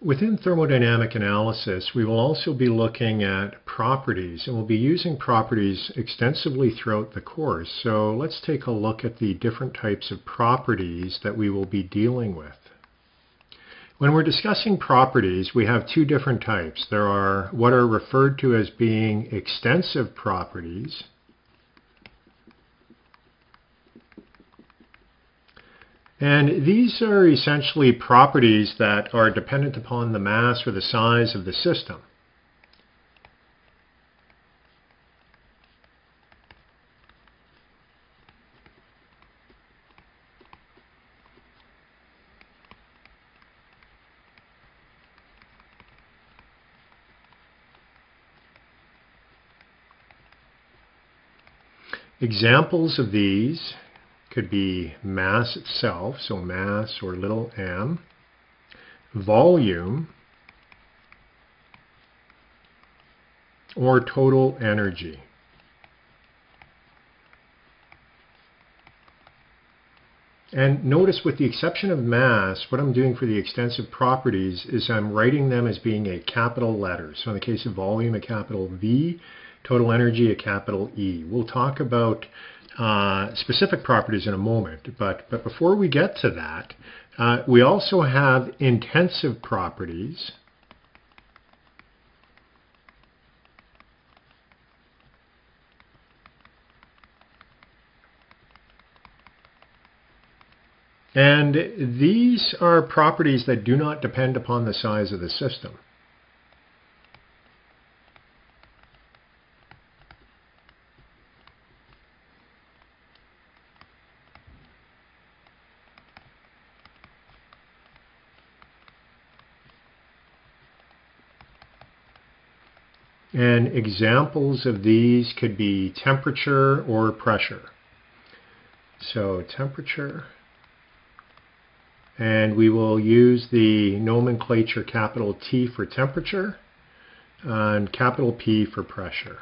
Within thermodynamic analysis, we will also be looking at properties, and we'll be using properties extensively throughout the course. So let's take a look at the different types of properties that we will be dealing with. When we're discussing properties, we have two different types. There are what are referred to as being extensive properties, and these are essentially properties that are dependent upon the mass or the size of the system. Examples of these could be mass itself, so mass or little m, volume, or total energy. And notice, with the exception of mass, what I'm doing for the extensive properties is I'm writing them as being a capital letter. So in the case of volume, a capital V, total energy, a capital E. We'll talk about specific properties in a moment, but before we get to that, we also have intensive properties. And these are properties that do not depend upon the size of the system. And examples of these could be temperature or pressure. So temperature, and we will use the nomenclature capital T for temperature and capital P for pressure.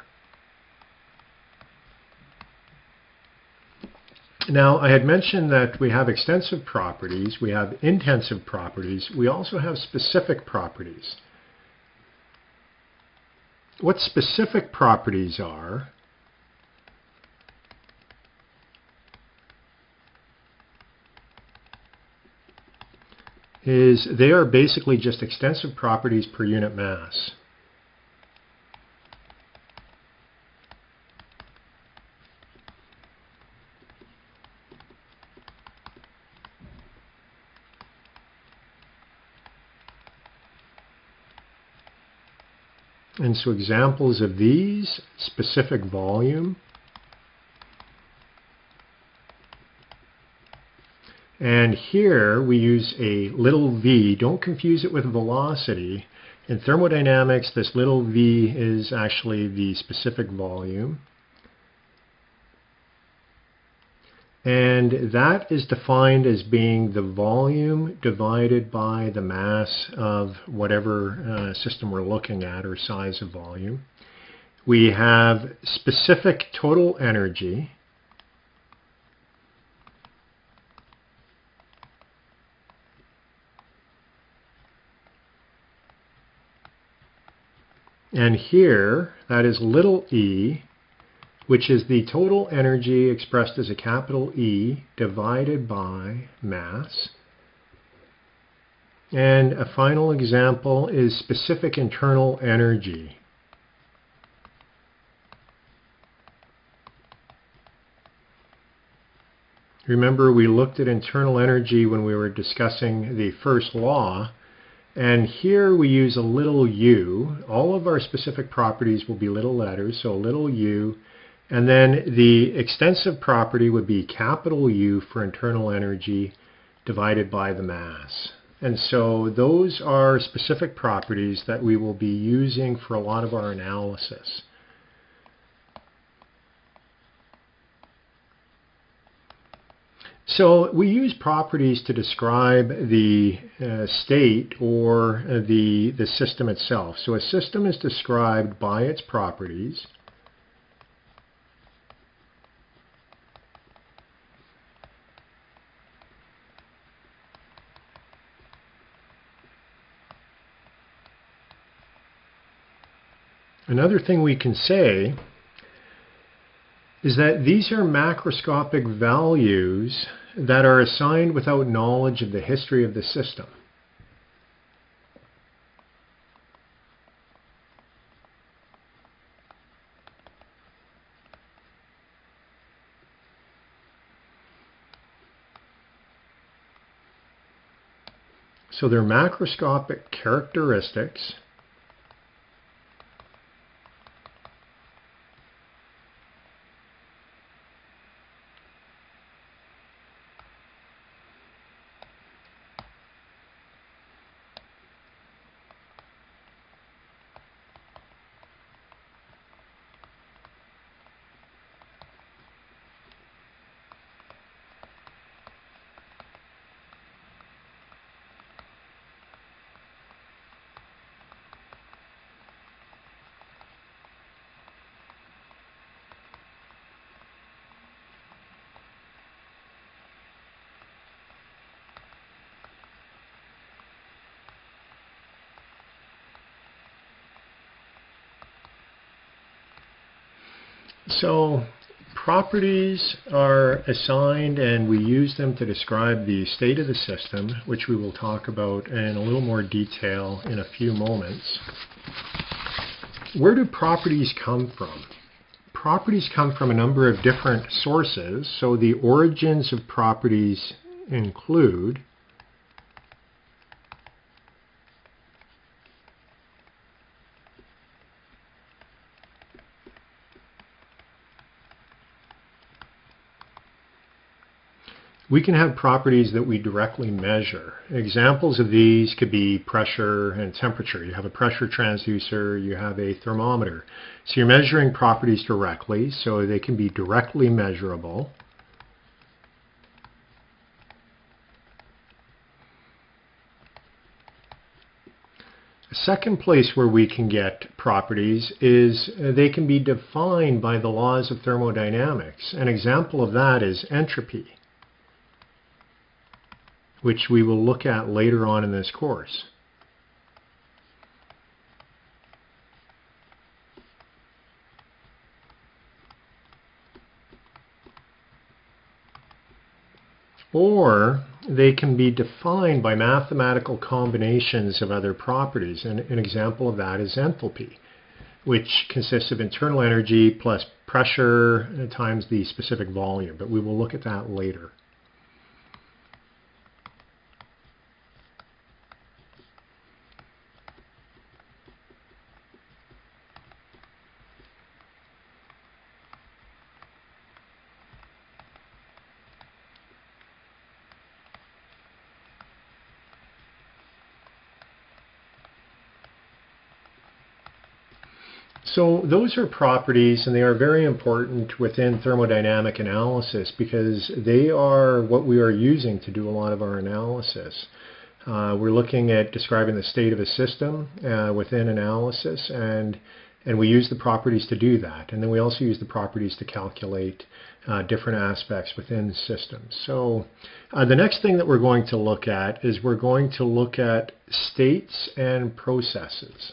Now, I had mentioned that we have extensive properties, we have intensive properties, we also have specific properties. What specific properties are is they are basically just extensive properties per unit mass. And so examples of these: specific volume, and here we use a little v. Don't confuse it with velocity. In thermodynamics, this little v is actually the specific volume. And that is defined as being the volume divided by the mass of whatever system we're looking at, or size of volume. We have specific total energy. And here, that is little e, which is the total energy expressed as a capital E divided by mass. And a final example is specific internal energy. Remember, we looked at internal energy when we were discussing the first law, and here we use a little u. All of our specific properties will be little letters, so little u. And then the extensive property would be capital U for internal energy divided by the mass. And so those are specific properties that we will be using for a lot of our analysis. So we use properties to describe the state or the system itself. So a system is described by its properties. Another thing we can say is that these are macroscopic values that are assigned without knowledge of the history of the system. So they're macroscopic characteristics So properties are assigned and we use them to describe the state of the system, which we will talk about in a little more detail in a few moments. Where do properties come from? Properties come from a number of different sources. So the origins of properties include we can have properties that we directly measure. Examples of these could be pressure and temperature. You have a pressure transducer, you have a thermometer. So you're measuring properties directly, so they can be directly measurable. A second place where we can get properties is they can be defined by the laws of thermodynamics. An example of that is entropy, which we will look at later on in this course. Or they can be defined by mathematical combinations of other properties. And an example of that is enthalpy, which consists of internal energy plus pressure times the specific volume. But we will look at that later. So those are properties, and they are very important within thermodynamic analysis because they are what we are using to do a lot of our analysis. We're looking at describing the state of a system within analysis, and we use the properties to do that. And then we also use the properties to calculate different aspects within systems. So the next thing that we're going to look at is we're going to look at states and processes.